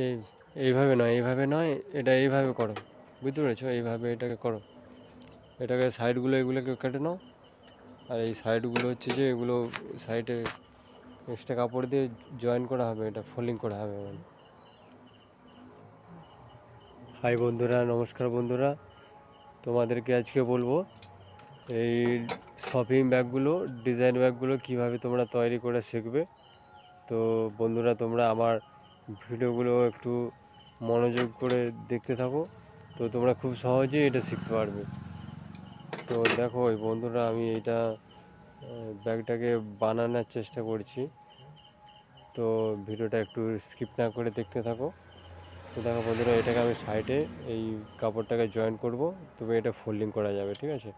এই এইভাবে নয়, এটা এইভাবে করো, বুঝতে পেরেছো? এইভাবে এটাকে করো, এটাকে সাইডগুলো এগুলোকে কেটে নাও। আর এই সাইডগুলো হচ্ছে যে এগুলো সাইডে এক্সট্রা কাপড় দিয়ে জয়েন করা হবে, এটা ফোল্ডিং করা হবে মানে। হাই বন্ধুরা, নমস্কার বন্ধুরা, তোমাদেরকে আজকে বলবো এই শপিং ব্যাগগুলো, ডিজাইন ব্যাগগুলো কীভাবে তোমরা তৈরি করে শিখবে। তো বন্ধুরা, তোমরা আমার ভিডিওগুলো একটু মনোযোগ করে দেখতে থাকো, তো তোমরা খুব সহজেই এটা শিখতে পারবে। তো দেখো ওই বন্ধুরা, আমি এইটা ব্যাগটাকে বানানোর চেষ্টা করছি, তো ভিডিওটা একটু স্কিপ না করে দেখতে থাকো। তো দেখো বন্ধুরা, এটাকে আমি সাইডে এই কাপড়টাকে জয়েন করব, তবে এটা ফোল্ডিং করা যাবে, ঠিক আছে?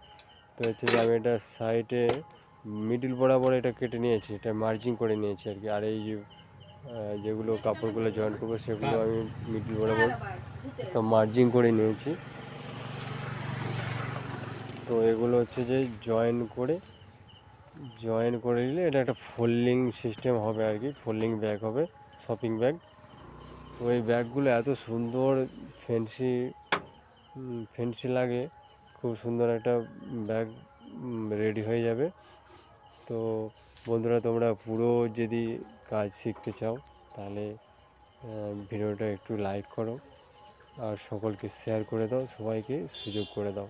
তো হচ্ছে যে আমি এটা সাইডে মিডিল বরাবর এটা কেটে নিয়েছি, এটা মার্জিং করে নিয়েছি আর কি। আর এই যে যেগুলো কাপড়গুলো জয়েন করবো সেগুলো আমি মিডিল বরাবর মার্জিং করে নিয়েছি। তো এগুলো হচ্ছে যে জয়েন করে নিলে এটা একটা ফোল্ডিং সিস্টেম হবে আর কি, ফোল্ডিং ব্যাগ হবে, শপিং ব্যাগ। তো এই ব্যাগগুলো এত সুন্দর, ফ্যান্সি ফ্যান্সি লাগে, খুব সুন্দর একটা ব্যাগ রেডি হয়ে যাবে। তো বন্ধুরা, তোমরা পুরো যদি কাজ শিখতে চাও তাহলে ভিডিওটা একটু লাইক করো আর সকলকে শেয়ার করে দাও, সবাইকে সুযোগ করে দাও।